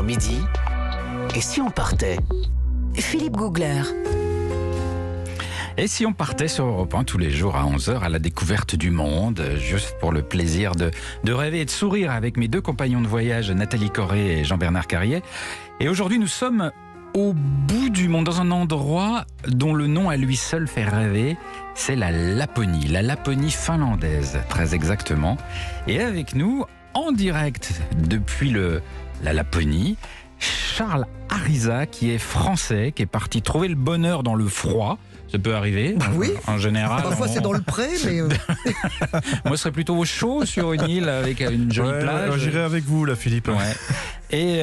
midi. Et si on partait ? Philippe Googler. Et si on partait sur Europe 1 tous les jours à 11h à la découverte du monde, juste pour le plaisir de rêver et de sourire avec mes deux compagnons de voyage, Nathalie Corré et Jean-Bernard Carrier. Et aujourd'hui, nous sommes au bout du monde, dans un endroit dont le nom à lui seul fait rêver, c'est la Laponie finlandaise, très exactement. Et avec nous, en direct depuis la Laponie, Charles Ariza, qui est français, qui est parti trouver le bonheur dans le froid. Ça peut arriver, oui. En général. Parfois c'est dans le pré, mais... Moi, je serais plutôt au chaud sur une île avec une jolie plage. J'irai avec vous, là, Philippe. Ouais. Et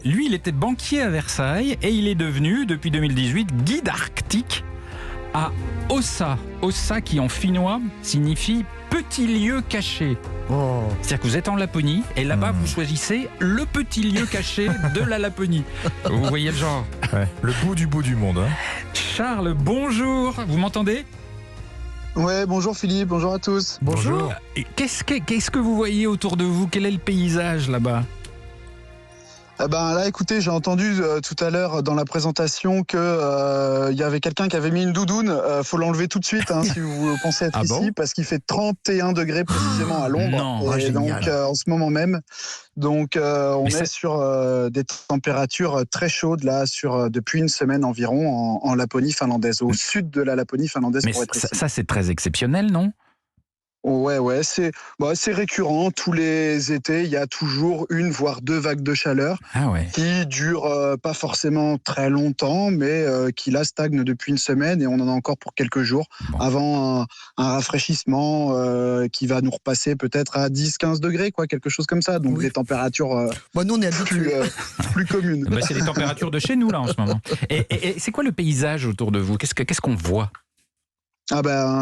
lui, il était banquier à Versailles et il est devenu, depuis 2018, guide arctique à Ossa. Ossa, qui en finnois signifie petit lieu caché. Oh. C'est-à-dire que vous êtes en Laponie et là-bas, vous choisissez le petit lieu caché de la Laponie. Vous voyez le genre. Ouais, le bout du monde. Hein. Charles, bonjour. Vous m'entendez ? Ouais, bonjour Philippe, bonjour à tous. Bonjour. Et qu'est-ce que vous voyez autour de vous ? Quel est le paysage là-bas ? Eh ben là, écoutez, j'ai entendu tout à l'heure dans la présentation que y avait quelqu'un qui avait mis une doudoune. Faut l'enlever tout de suite si vous pensez être ici, bon parce qu'il fait 31 degrés précisément à l'ombre. Non, et donc en ce moment même. Donc on est sur des températures très chaudes là, depuis une semaine environ en Laponie finlandaise, au sud de la Laponie finlandaise. Mais pour être précis. ça, c'est très exceptionnel, non ? Ouais, c'est récurrent. Tous les étés, il y a toujours une voire deux vagues de chaleur qui durent pas forcément très longtemps, mais qui là stagnent depuis une semaine et on en a encore pour quelques jours avant un rafraîchissement qui va nous repasser peut-être à 10-15 degrés, quelque chose comme ça. Donc des températures nous, on est plus communes. C'est les températures de chez nous là en ce moment. Et c'est quoi le paysage autour de vous ? Qu'est-ce qu'on voit ?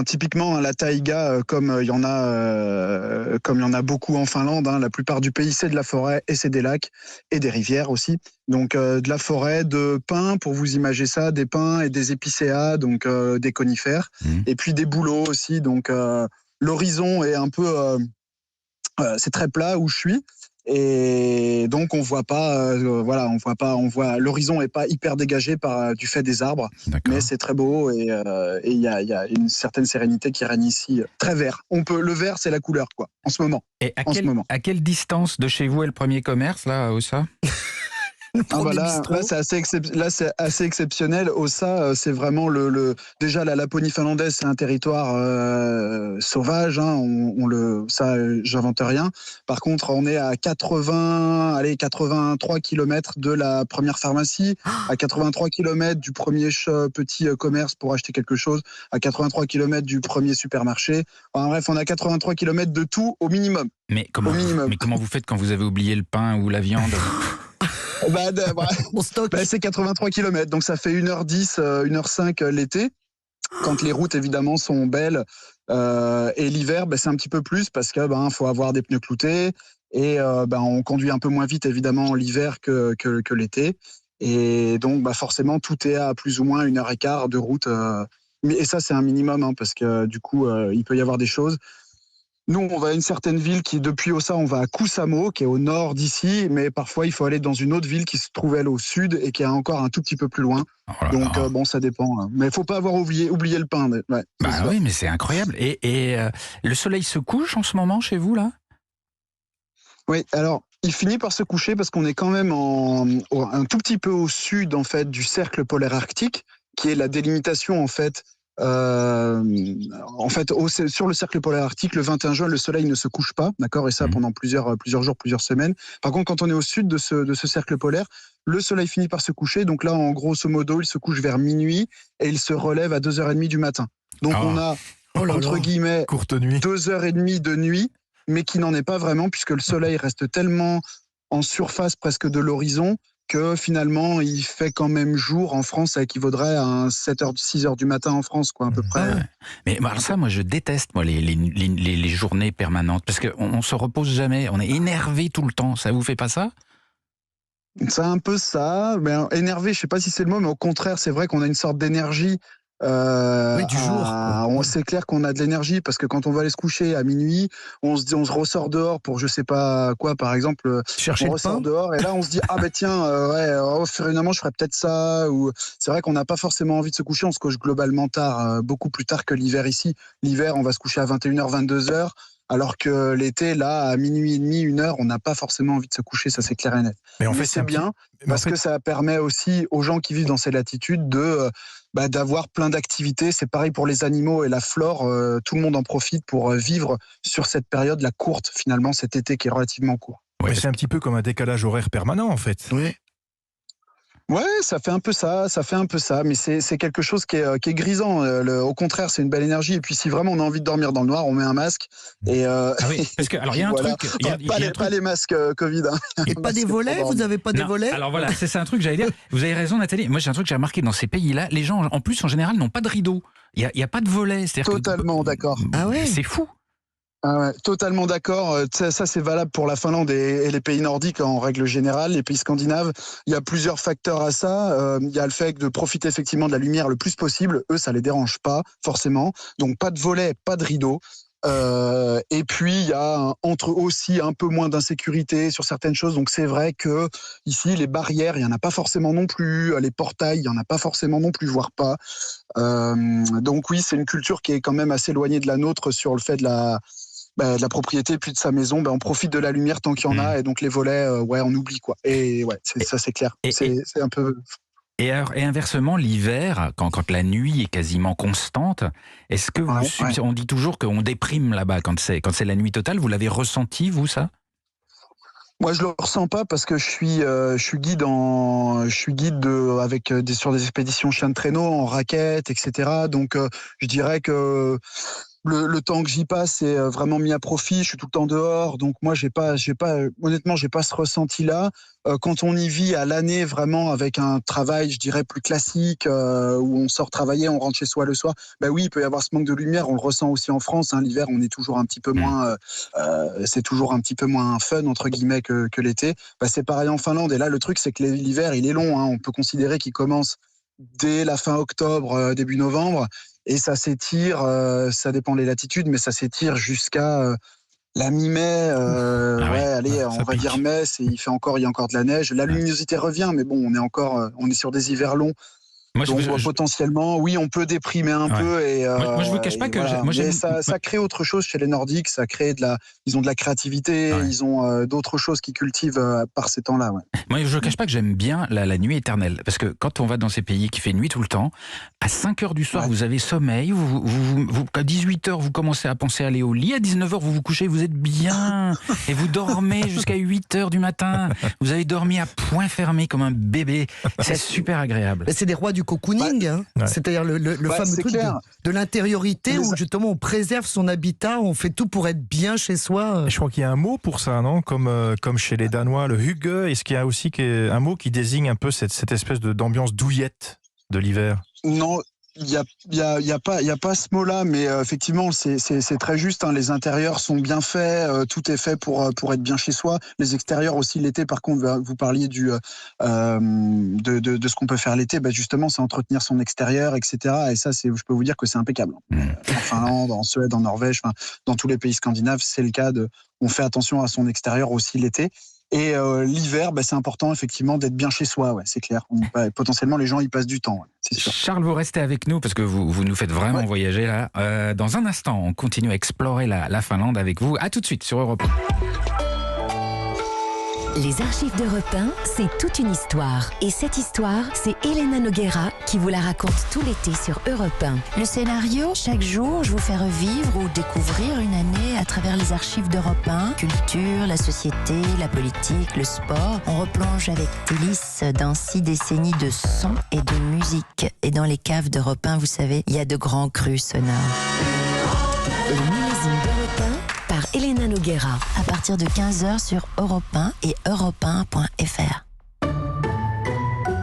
Typiquement la taïga, comme il y en a beaucoup en Finlande, la plupart du pays c'est de la forêt et c'est des lacs et des rivières aussi. Donc de la forêt, de pins, pour vous imaginer ça, des pins et des épicéas, donc des conifères, et puis des bouleaux aussi. Donc l'horizon est un peu, c'est très plat où je suis. Et donc on voit pas, l'horizon est pas hyper dégagé du fait des arbres, mais c'est très beau et il y a une certaine sérénité qui règne ici, très vert. Le vert c'est la couleur en ce moment. Et à quelle distance de chez vous est le premier commerce là, à Ossa ? Là c'est assez exceptionnel. Ossa, c'est vraiment déjà la Laponie finlandaise, c'est un territoire sauvage. J'invente rien. Par contre, on est à 83 km de la première pharmacie, à 83 km du premier petit commerce pour acheter quelque chose, à 83 km du premier supermarché. Enfin, bref, on a 83 km de tout au minimum. Mais comment vous faites quand vous avez oublié le pain ou la viande ? C'est 83 km, donc ça fait 1h10, 1h05 l'été, quand les routes évidemment sont belles, et l'hiver c'est un petit peu plus parce que faut avoir des pneus cloutés et on conduit un peu moins vite évidemment l'hiver que l'été, et donc forcément tout est à plus ou moins 1h15 de route, et ça c'est un minimum parce que du coup il peut y avoir des choses. Nous, on va à une certaine ville depuis Ossa, on va à Kuusamo, qui est au nord d'ici, mais parfois il faut aller dans une autre ville qui se trouve elle au sud et qui est encore un tout petit peu plus loin. Ça dépend. Mais il faut pas avoir oublié le pain. Oui, mais c'est incroyable. Et le soleil se couche en ce moment chez vous là ? Oui, alors il finit par se coucher parce qu'on est quand même un tout petit peu au sud en fait du cercle polaire arctique, qui est la délimitation en fait. Sur le cercle polaire arctique, le 21 juin, le soleil ne se couche pas, d'accord, et ça pendant plusieurs jours, plusieurs semaines. Par contre, quand on est au sud de ce cercle polaire, le soleil finit par se coucher. Donc là, en grosso modo, il se couche vers minuit et il se relève à 2h30 du matin. Donc on a, entre guillemets, courte nuit. 2h30 de nuit, mais qui n'en est pas vraiment, puisque le soleil reste tellement en surface presque de l'horizon que finalement il fait quand même jour en France, ça équivaudrait à 7h, 6h du matin en France, à peu près. Mais alors ça, moi je déteste les journées permanentes, parce qu'on se repose jamais, on est énervé tout le temps. Ça vous fait pas ça ? C'est un peu ça, mais énervé, je sais pas si c'est le mot, mais au contraire, c'est vrai qu'on a une sorte d'énergie Du jour. C'est clair qu'on a de l'énergie parce que quand on va aller se coucher à minuit, on se ressort dehors pour je sais pas quoi, par exemple, Chercher on le ressort pain. dehors et là on se dit ah ben tiens finalement je ferais peut-être ça, ou c'est vrai qu'on n'a pas forcément envie de se coucher, on se couche globalement tard, beaucoup plus tard que l'hiver ici. L'hiver on va se coucher à 21h, 22h. Alors que l'été, là, à minuit et demi, 1h, on n'a pas forcément envie de se coucher, ça c'est clair et net. Mais en Mais fait, c'est bien, parce que ça permet aussi aux gens qui vivent dans ces latitudes d'avoir plein d'activités. C'est pareil pour les animaux et la flore, tout le monde en profite pour vivre sur cette période, la courte, finalement, cet été qui est relativement court. mais c'est un petit peu comme un décalage horaire permanent, en fait. Oui. Ouais, ça fait un peu ça, mais c'est quelque chose qui est grisant. Au contraire, c'est une belle énergie. Et puis, si vraiment on a envie de dormir dans le noir, on met un masque. Et Ah oui, parce que, alors il y a un voilà. truc. Il y a un Pas les masques Covid. Hein. Et pas des volets, vous n'avez pas des Non, volets? alors voilà, c'est un truc que j'allais dire. Vous avez raison, Nathalie. Moi, j'ai un truc que j'ai remarqué dans ces pays-là. Les gens, en plus, en général, n'ont pas de rideau. Il y a pas de volet. Totalement d'accord. Ah ouais. C'est fou. Ah ouais, totalement d'accord. Ça c'est valable pour la Finlande et les pays nordiques en règle générale, les pays scandinaves. Il y a plusieurs facteurs à ça. Il y a le fait de profiter effectivement de la lumière le plus possible. Eux, ça les dérange pas forcément. Donc pas de volet, pas de rideau. Et puis il y a aussi un peu moins d'insécurité sur certaines choses. Donc c'est vrai que ici les barrières, il y en a pas forcément non plus. Les portails, il y en a pas forcément non plus, voire pas. Donc oui, c'est une culture qui est quand même assez éloignée de la nôtre sur le fait de la propriété, puis de sa maison, on profite de la lumière tant qu'il y en a, et donc les volets, on oublie quoi. Et ouais, ça c'est clair. C'est un peu. Et inversement, l'hiver, quand la nuit est quasiment constante, est-ce que on dit toujours qu'on déprime là-bas quand c'est la nuit totale? Vous l'avez ressenti, vous, ça? Moi, je le ressens pas parce que je suis guide sur des expéditions chien de traîneau en raquette, etc. Donc, je dirais que le temps que j'y passe est vraiment mis à profit. Je suis tout le temps dehors, donc moi honnêtement, j'ai pas ce ressenti-là. Quand on y vit à l'année, vraiment avec un travail, je dirais plus classique, où on sort travailler, on rentre chez soi le soir. Oui, il peut y avoir ce manque de lumière. On le ressent aussi en France. Hein, l'hiver, on est toujours un petit peu moins, c'est toujours un petit peu moins fun entre guillemets que l'été. C'est pareil en Finlande. Et là, le truc, c'est que l'hiver, il est long. Hein, on peut considérer qu'il commence dès la fin octobre, début novembre. Et ça s'étire, ça dépend des latitudes, mais ça s'étire jusqu'à la mi-mai. On va dire mai, il y a encore de la neige. La luminosité revient, mais bon, on est sur des hivers longs. Donc potentiellement, oui, on peut déprimer un peu. Et, moi, je vous cache pas que ça crée autre chose chez les Nordiques. Ça crée ils ont de la créativité, ils ont d'autres choses qu'ils cultivent par ces temps-là. Ouais. Moi, je ne cache pas que j'aime bien la nuit éternelle. Parce que quand on va dans ces pays qui fait nuit tout le temps, à 5h du soir, vous avez sommeil. À 18h, vous commencez à penser à aller au lit. À 19h, vous vous couchez, vous êtes bien. Et vous dormez jusqu'à 8h du matin. Vous avez dormi à poing fermé comme un bébé. C'est super agréable. C'est des rois du cocooning, c'est-à-dire le fameux truc de l'intériorité où justement on préserve son habitat, on fait tout pour être bien chez soi. Je crois qu'il y a un mot pour ça, non? Comme chez les Danois, le hygge. Est-ce qu'il y a aussi un mot qui désigne un peu cette espèce d'ambiance douillette de l'hiver? Non. Il y a pas ce mot-là, mais effectivement c'est très juste. Hein, les intérieurs sont bien faits, tout est fait pour être bien chez soi. Les extérieurs aussi l'été. Par contre, vous parliez de ce qu'on peut faire l'été. Justement, c'est entretenir son extérieur, etc. Et ça, je peux vous dire que c'est impeccable. En Finlande, en Suède, en Norvège, dans tous les pays scandinaves, c'est le cas. On fait attention à son extérieur aussi l'été. Et l'hiver, c'est important effectivement d'être bien chez soi, c'est clair. Potentiellement, les gens y passent du temps, c'est sûr. Charles, vous restez avec nous parce que vous nous faites vraiment voyager là. Dans un instant, on continue à explorer la Finlande avec vous. À tout de suite sur Europe 1. Les archives d'Europe 1, c'est toute une histoire. Et cette histoire, c'est Elena Noguera qui vous la raconte tout l'été sur Europe 1. Le scénario, chaque jour, je vous fais revivre ou découvrir une année à travers les archives d'Europe 1. Culture, la société, la politique, le sport. On replonge avec délice dans 6 décennies de son et de musique. Et dans les caves d'Europe 1, vous savez, il y a de grands crus sonores. Le magazine d'Europe 1 par Elena Noguera. À partir de 15h sur Europe 1 et europe1.fr.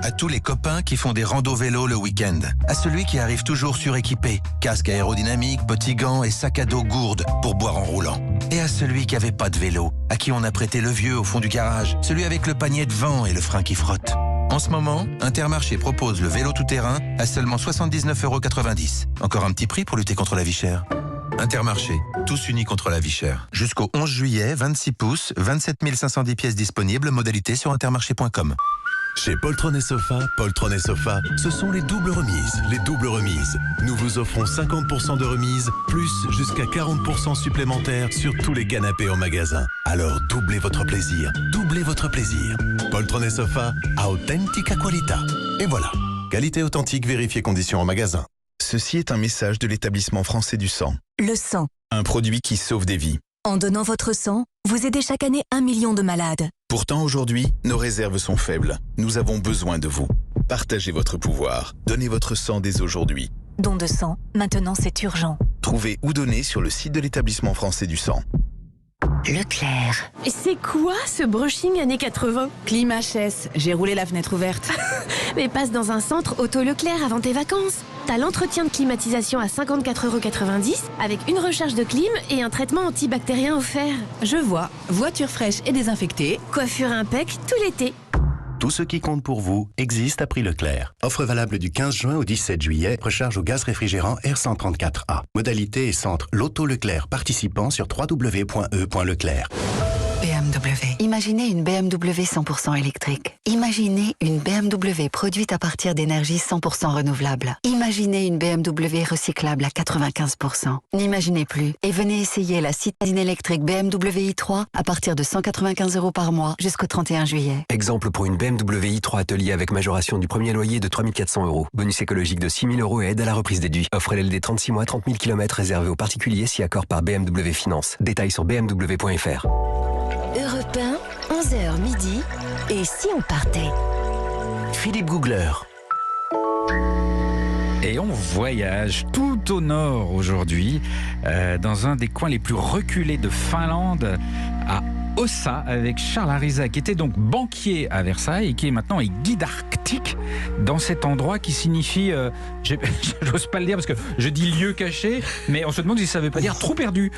À tous les copains qui font des randos vélo le week-end. À celui qui arrive toujours suréquipé, casque aérodynamique, petits gants et sac à dos gourde pour boire en roulant. Et à celui qui avait pas de vélo, à qui on a prêté le vieux au fond du garage, celui avec le panier de vent et le frein qui frotte. En ce moment, Intermarché propose le vélo tout-terrain à seulement 79,90 €. Encore un petit prix pour lutter contre la vie chère. Intermarché, tous unis contre la vie chère. Jusqu'au 11 juillet, 26 pouces, 27 510 pièces disponibles, modalité sur intermarché.com. Chez Poltron et Sofa, ce sont les doubles remises. Nous vous offrons 50% de remise, plus jusqu'à 40% supplémentaires sur tous les canapés en magasin. Alors doublez votre plaisir. Poltron et Sofa, a authentica qualità. Et voilà, qualité authentique, vérifiez conditions en magasin. Ceci est un message de l'établissement français du sang. Le sang. Un produit qui sauve des vies. En donnant votre sang, vous aidez chaque année 1 million de malades. Pourtant, aujourd'hui, nos réserves sont faibles. Nous avons besoin de vous. Partagez votre pouvoir. Donnez votre sang dès aujourd'hui. Don de sang, maintenant c'est urgent. Trouvez où donner sur le site de l'établissement français du sang. Leclerc. C'est quoi ce brushing années 80? Clim HS, j'ai roulé la fenêtre ouverte. Mais passe dans un centre auto Leclerc avant tes vacances. T'as l'entretien de climatisation à 54,90 € avec une recharge de clim et un traitement antibactérien offert. Je vois, voiture fraîche et désinfectée. Coiffure impec tout l'été. Tout ce qui compte pour vous existe à prix Leclerc. Offre valable du 15 juin au 17 juillet. Recharge au gaz réfrigérant R134A. Modalité et centre L'Auto Leclerc participant sur www.e.leclerc. BMW. Imaginez une BMW 100% électrique. Imaginez une BMW produite à partir d'énergie 100% renouvelable. Imaginez une BMW recyclable à 95%. N'imaginez plus et venez essayer la citadine électrique BMW i3 à partir de 195 € par mois jusqu'au 31 juillet. Exemple pour une BMW i3 Atelier avec majoration du premier loyer de 3 400 €. Bonus écologique de 6 000 € et aide à la reprise déduit. Offre LLD 36 mois, 30 000 km réservé aux particuliers si accord par BMW Finance. Détails sur bmw.fr. Europe 1, 11h midi. Et si on partait? Philippe Googler. Et on voyage tout au nord aujourd'hui, dans un des coins les plus reculés de Finlande, à Ossa, avec Charles Arisa, qui était donc banquier à Versailles et qui est maintenant guide arctique dans cet endroit qui signifie, j'ose pas le dire parce que je dis lieu caché, mais on se demande si ça veut pas dire trou perdu.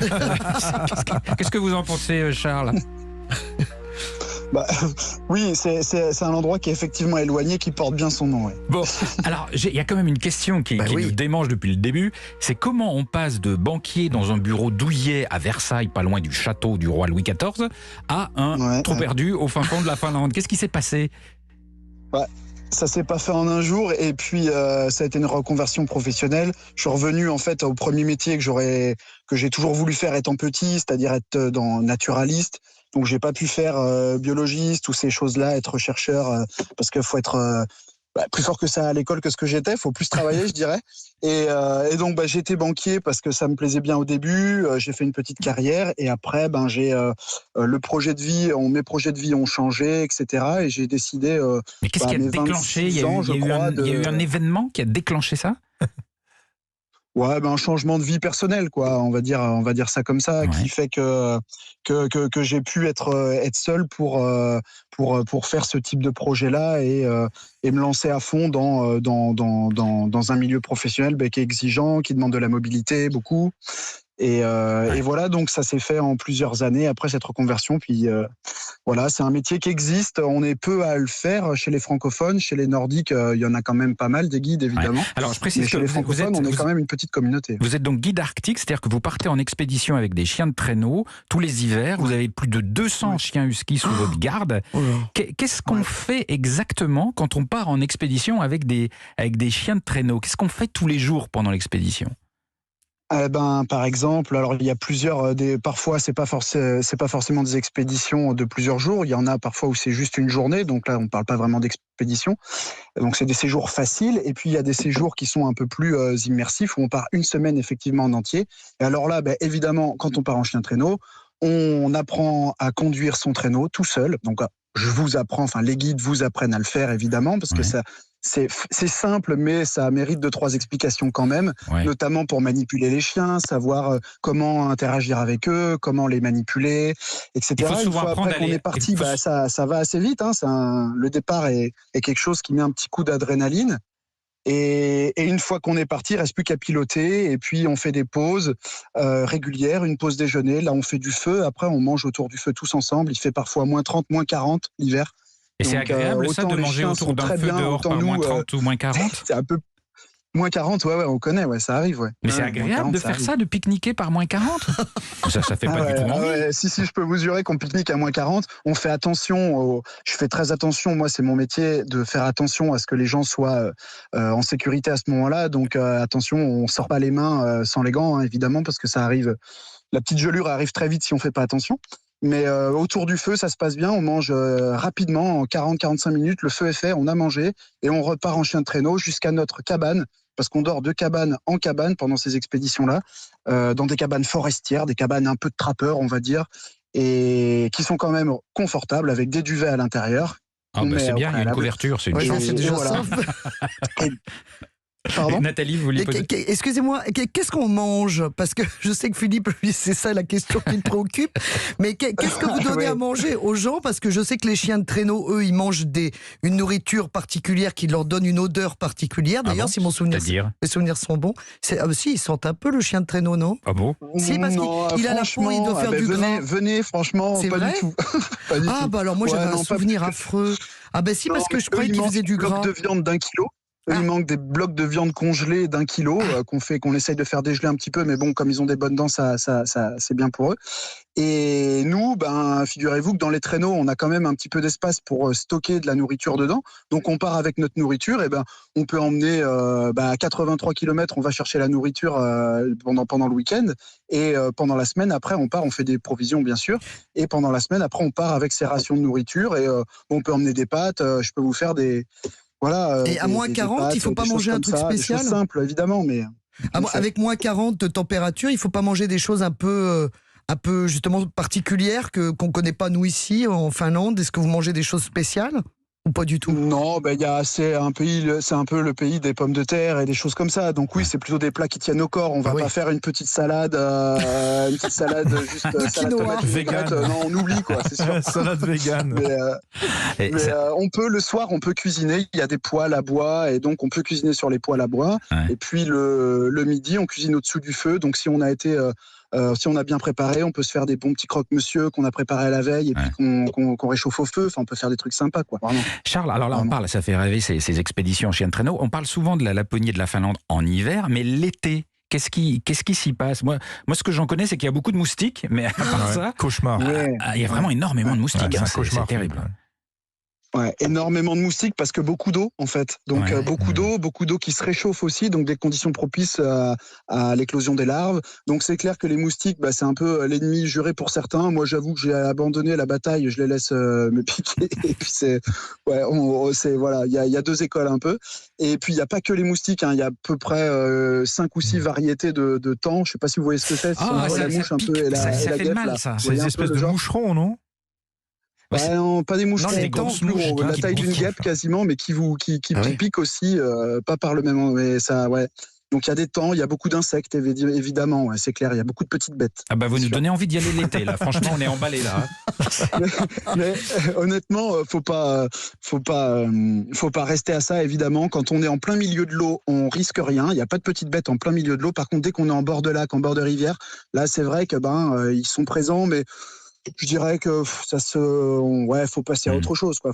Qu'est-ce que vous en pensez, Charles? Oui, c'est un endroit qui est effectivement éloigné, qui porte bien son nom. Ouais. Bon, alors il y a quand même une question qui nous démange depuis le début, c'est comment on passe de banquier dans un bureau douillet à Versailles, pas loin du château du roi Louis XIV, à un trou perdu au fin fond de la Finlande. Qu'est-ce qui s'est passé? Ça s'est pas fait en un jour et puis ça a été une reconversion professionnelle. Je suis revenu en fait au premier métier que j'ai toujours voulu faire étant petit, c'est-à-dire être naturaliste. Donc j'ai pas pu faire biologiste ou ces choses-là, être chercheur parce qu'il faut être plus fort que ça à l'école que ce que j'étais. Faut plus travailler, je dirais. Et donc j'ai été banquier parce que ça me plaisait bien au début. J'ai fait une petite carrière et après j'ai le projet de vie, mes projets de vie ont changé, etc. Et j'ai décidé. Mais qu'est-ce qui a déclenché? Il y a eu un événement qui a déclenché ça? Ouais, un changement de vie personnelle, quoi. On va dire ça comme ça, qui fait que j'ai pu être seul pour faire ce type de projet-là et me lancer à fond dans un milieu professionnel qui est exigeant, qui demande de la mobilité beaucoup. Et voilà, donc ça s'est fait en plusieurs années après cette reconversion. Puis voilà, c'est un métier qui existe. On est peu à le faire chez les francophones. Chez les nordiques, il y en a quand même pas mal, des guides évidemment. Ouais. Alors je précise mais chez les francophones, on est quand même une petite communauté. Vous êtes donc guide arctique, c'est-à-dire que vous partez en expédition avec des chiens de traîneau tous les hivers. Vous avez plus de 200 chiens huskies sous votre garde. Qu'est-ce qu'on fait exactement quand on part en expédition avec des chiens de traîneau? Qu'est-ce qu'on fait tous les jours pendant l'expédition? Par exemple, alors il y a plusieurs, parfois c'est pas forcément des expéditions de plusieurs jours. Il y en a parfois où c'est juste une journée, donc là on parle pas vraiment d'expédition. Donc c'est des séjours faciles. Et puis il y a des séjours qui sont un peu plus immersifs où on part une semaine effectivement en entier. Et alors là, évidemment, quand on part en chien traîneau, on apprend à conduire son traîneau tout seul. Donc je vous apprends, les guides vous apprennent à le faire évidemment parce que ça. C'est simple, mais ça mérite 2-3 explications quand même, notamment pour manipuler les chiens, savoir comment interagir avec eux, comment les manipuler, etc. Une fois après qu'on est parti, ça va assez vite. Le départ est quelque chose qui met un petit coup d'adrénaline. Et une fois qu'on est parti, il ne reste plus qu'à piloter. Et puis, on fait des pauses régulières, une pause déjeuner. Là, on fait du feu. Après, on mange autour du feu tous ensemble. Il fait parfois -30, -40 l'hiver. Et c'est agréable ça de manger autour d'un feu dehors par moins 30 ou moins 40 C'est un peu moins 40, ouais, on connaît, ouais, ça arrive, ouais. Mais c'est agréable 40, de faire ça, de pique-niquer par moins 40 Ça fait pas du tout envie. Si, je peux vous jurer qu'on pique-nique à moins 40. On fait attention, je fais très attention, moi c'est mon métier de faire attention à ce que les gens soient en sécurité à ce moment-là. Donc attention, on sort pas les mains sans les gants, hein, évidemment, parce que ça arrive, la petite gelure arrive très vite si on fait pas attention. Mais autour du feu, ça se passe bien, on mange rapidement, en 40-45 minutes, le feu est fait, on a mangé, et on repart en chien de traîneau jusqu'à notre cabane, parce qu'on dort de cabane en cabane pendant ces expéditions-là, dans des cabanes forestières, des cabanes un peu de trappeurs, on va dire, et qui sont quand même confortables, avec des duvets à l'intérieur. Ah bah c'est bien, il y a une couverture, c'est une chose. C'est déjà ça. Pardon Nathalie, vous voulez poser... Excusez-moi, qu'est-ce qu'on mange? Parce que je sais que Philippe, lui, c'est ça la question qui le préoccupe. Mais qu'est-ce que vous donnez à manger aux gens? Parce que je sais que les chiens de traîneau, eux, ils mangent une nourriture particulière qui leur donne une odeur particulière. D'ailleurs, si mes souvenirs sont bons, si, ils sentent un peu le chien de traîneau, non? Ah bon? Si, parce qu'il a la peau, il doit faire du gras. Venez, franchement, pas du tout. Bah alors moi, j'avais un souvenir affreux. Ah ben si, parce que je croyais qu'il faisait du gras. De viande d'1 kilo. Il manque des blocs de viande congelée d'1 kilo qu'on essaye de faire dégeler un petit peu, mais bon, comme ils ont des bonnes dents, ça c'est bien pour eux. Et nous, figurez-vous que dans les traîneaux, on a quand même un petit peu d'espace pour stocker de la nourriture dedans. Donc on part avec notre nourriture, et on peut emmener à 83 km, on va chercher la nourriture pendant le week-end, et pendant la semaine après, on part, on fait des provisions bien sûr, et pendant la semaine après, on part avec ses rations de nourriture, et on peut emmener des pâtes, je peux vous faire des... Voilà, et à moins 40, il ne faut pas manger un truc spécial? C'est simple, évidemment, mais... Avec moins 40 de température, il ne faut pas manger des choses un peu justement particulières qu'on ne connaît pas nous ici, en Finlande. Est-ce que vous mangez des choses spéciales? Ou pas du tout? Non, c'est un peu le pays des pommes de terre et des choses comme ça. Donc oui, c'est plutôt des plats qui tiennent au corps. On va pas faire une petite salade, juste salade tomate vegan. Non, on oublie quoi, c'est sûr. Salade vegan. Mais on peut le soir, on peut cuisiner. Il y a des poêles à bois et donc on peut cuisiner sur les poêles à bois. Ouais. Et puis le midi, on cuisine au-dessous du feu. Donc si on a bien préparé, on peut se faire des bons petits croque-monsieur qu'on a préparés à la veille et puis qu'on réchauffe au feu. Enfin, on peut faire des trucs sympas, quoi. Vraiment. Charles, alors là, on parle, ça fait rêver ces expéditions en chien de traîneau. On parle souvent de la Laponie et de la Finlande en hiver, mais l'été, qu'est-ce qui s'y passe? Moi, ce que j'en connais, c'est qu'il y a beaucoup de moustiques, mais à part ça, cauchemar. Il y a vraiment énormément de moustiques. C'est terrible. Ouais, énormément de moustiques parce que beaucoup d'eau en fait. Donc beaucoup d'eau qui se réchauffe aussi, donc des conditions propices à l'éclosion des larves. Donc c'est clair que les moustiques, c'est un peu l'ennemi juré pour certains. Moi j'avoue que j'ai abandonné la bataille, je les laisse me piquer. Et puis il y a deux écoles un peu. Et puis il n'y a pas que les moustiques, il y a à peu près 5 ou 6 variétés de temps. Je ne sais pas si vous voyez ce que c'est. La mouche un peu et la guêpe. Mal, ça. C'est des espèces de moucherons, non? Non, pas des moucherons, des grosses mouches, la taille d'une guêpe quasiment, mais qui piquent aussi, pas par le même, mais ça, ouais. Donc il y a des temps, il y a beaucoup d'insectes évidemment, c'est clair, il y a beaucoup de petites bêtes. Ah vous nous donnez envie d'y aller l'été là, franchement on est emballés là. mais honnêtement, faut pas rester à ça évidemment. Quand on est en plein milieu de l'eau, on risque rien, il n'y a pas de petites bêtes en plein milieu de l'eau. Par contre, dès qu'on est en bord de lac, en bord de rivière, là c'est vrai que ils sont présents, mais je dirais que faut passer à autre chose, quoi.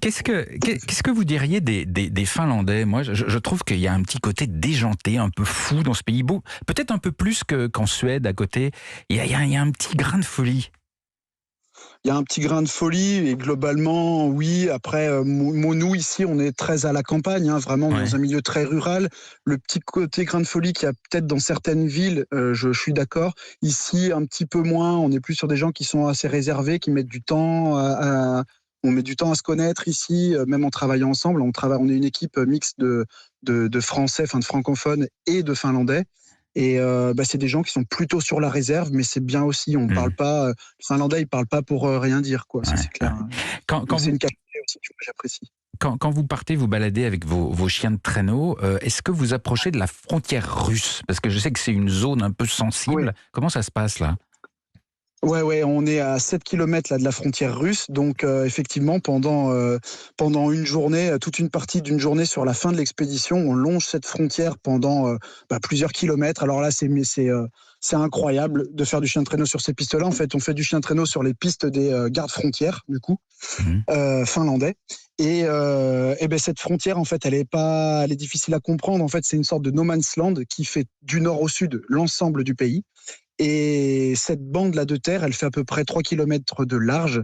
Qu'est-ce que vous diriez des Finlandais? Moi, je trouve qu'il y a un petit côté déjanté, un peu fou dans ce pays. Peut-être un peu plus qu'en Suède à côté. Il y a un petit grain de folie. Il y a un petit grain de folie et globalement, oui. Après, nous, ici, on est très à la campagne, vraiment dans un milieu très rural. Le petit côté grain de folie qu'il y a peut-être dans certaines villes, je suis d'accord. Ici, un petit peu moins. On est plus sur des gens qui sont assez réservés, qui mettent du temps on met du temps à se connaître ici, même en travaillant ensemble. On est une équipe mixte de Français, de francophones et de Finlandais. Et c'est des gens qui sont plutôt sur la réserve, mais c'est bien aussi. On parle pas. Le Finlandais, il parle pas pour rien dire, quoi. Ça, c'est clair. C'est une qualité aussi que j'apprécie. Quand vous partez vous balader avec vos chiens de traîneau, est-ce que vous approchez de la frontière russe? Parce que je sais que c'est une zone un peu sensible. Oui. Comment ça se passe là? Ouais, on est à 7 km là, de la frontière russe, donc effectivement pendant une journée, toute une partie d'une journée sur la fin de l'expédition, on longe cette frontière pendant plusieurs kilomètres. Alors là, c'est incroyable de faire du chien de traîneau sur ces pistes-là. En fait, on fait du chien de traîneau sur les pistes des gardes frontières, du coup, finlandais. Et cette frontière, en fait, elle est difficile à comprendre. En fait, c'est une sorte de no man's land qui fait du nord au sud l'ensemble du pays. Et cette bande-là de terre, elle fait à peu près 3 km de large.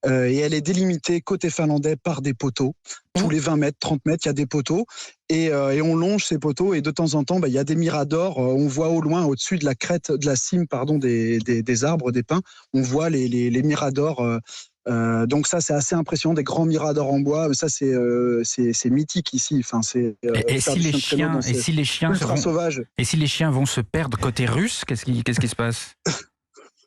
Et elle est délimitée côté finlandais par des poteaux. Tous les 20 mètres, 30 mètres, il y a des poteaux. Et on longe ces poteaux. Et de temps en temps, il y a des miradors. On voit au loin, au-dessus de la crête, de la cime, des arbres, des pins, on voit les miradors. Donc ça, c'est assez impressionnant, des grands miradors en bois. Ça, c'est mythique ici. Enfin, et si les chiens vont se perdre côté russe, qu'est-ce qui se passe?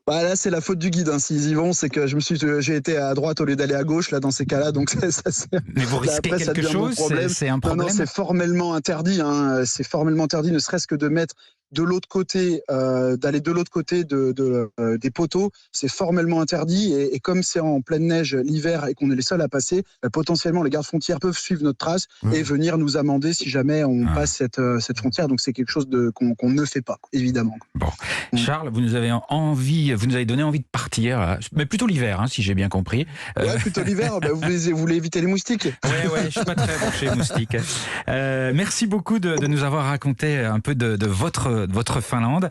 Bah là, c'est la faute du guide. Hein. S'ils y vont, c'est que j'ai été à droite au lieu d'aller à gauche. Là, dans ces cas-là, donc mais vous risquez quelque chose, c'est un problème. Non, c'est formellement interdit. Hein. C'est formellement interdit, ne serait-ce que de mettre de l'autre côté, d'aller de l'autre côté des poteaux, c'est formellement interdit. Et comme c'est en pleine neige l'hiver et qu'on est les seuls à passer, potentiellement les gardes frontières peuvent suivre notre trace et venir nous amender si jamais on passe cette frontière. Donc c'est quelque chose qu'on ne fait pas, évidemment. Bon, Charles, vous nous avez donné envie de partir, mais plutôt l'hiver, hein, si j'ai bien compris. Ouais, plutôt l'hiver. Vous voulez éviter les moustiques? Ouais, je suis pas très bon chez les moustiques. Merci beaucoup de nous avoir raconté un peu de votre Finlande.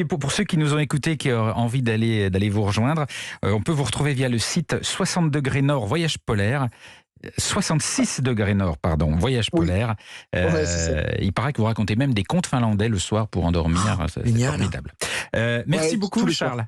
Pour ceux qui nous ont écoutés, qui ont envie d'aller vous rejoindre, on peut vous retrouver via le site 60 degrés Nord Voyage Polaire. 66 degrés Nord, pardon, Voyage Polaire. Il paraît que vous racontez même des contes finlandais le soir pour endormir. C'est formidable. Merci beaucoup, Charles.